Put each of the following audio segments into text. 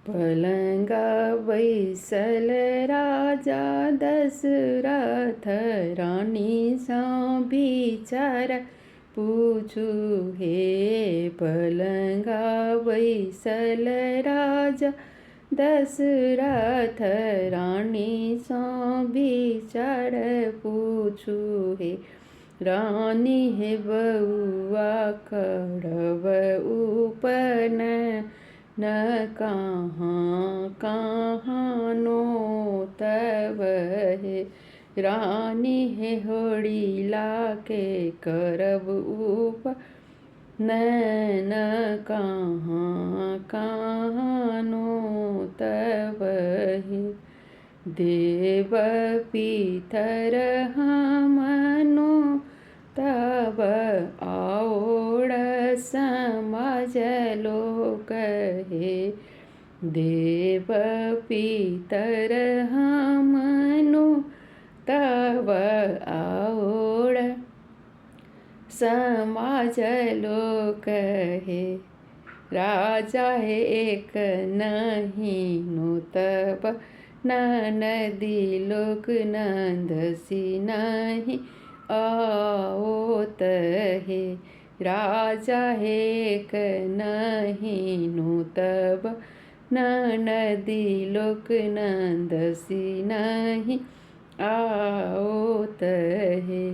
पलंगा बैसल राजा दशरथ रानी सा विचार पूछू हे। पलंगा बैसल राजा दशरथ रानी सा विचार पूछू हे। रानी हे बउआ खड़ब उपन न कहाँ कहाँ नो तब हे। रानी हे होड़िला के करब उप न कहाँ कहाँ नो तब हे। देव पीतर हमनो तब आओड़ समाज लोक हे। देव पीतर हमनो तब आओड़ समाज लोक हे। राजा है एक नहीं नो तब नदी लोक नंदसी नहीं आओत हे। राजा है एक नहीं नो तब नदी लोक नंदसी नहीं आओत हे।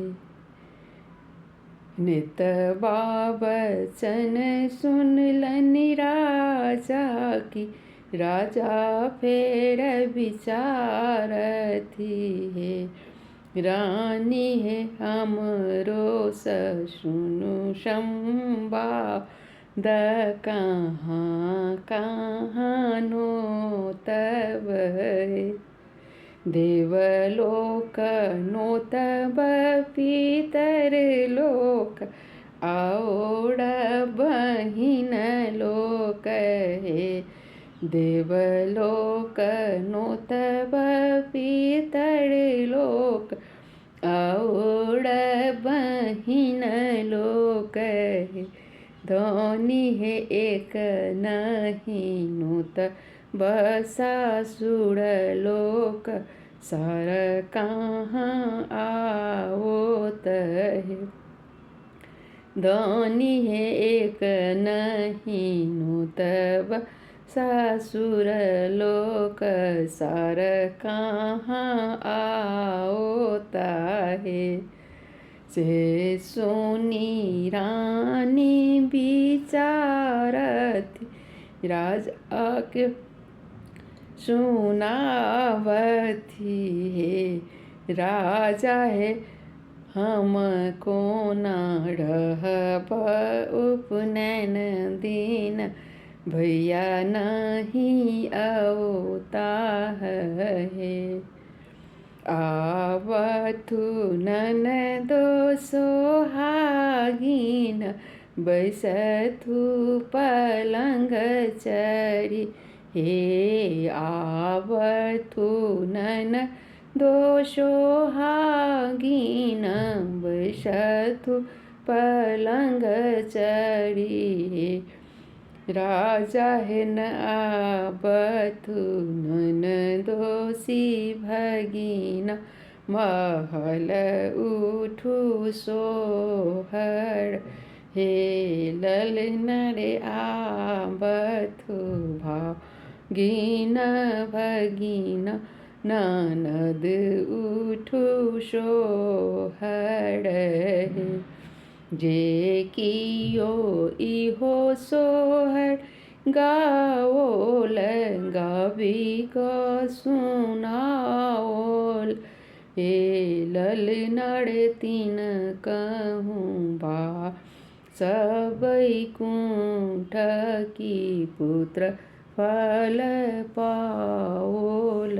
नित बाबचन सुनलन राजा की राजा फेर विचारती है। रानी है हमरो सुनु संवाद कहाँ कहाँ नो तब है। देवलोक नो तब पीतर लोक आओड़ बहिन लोक हे। देवलोक नो तब पीतर लोक आओड़ बहिन लोक हे। धनी है एक नहीं नो तब सासुर लोक सार कहाँ आओत है। धनी है एक नहीं नो तब सासुर लोक सार कहाँ आओता है। से सोनी रानी विचारती राजा के सुनावती है। राजा है हमको ना रहब उपनयन दिन भैया नहीं आवता है। आवतु ननदो सोहागिन बैसथु पलंग चढ़ी हे। आवतु ननदो सोहागिन बैसथु पलंग चढ़ी हे। राजा है न आवतु ननदोसी भगिना महल उठू सोहर हे। ललनरे आवतु भागिना भगिना ननद उठू सोहर हे। जे कियो इहो सोहर गाओल गावी का सुनाओल हे। ललनड़ तीन कहूँ बा सबई कुंठ की पुत्र फल पाओल।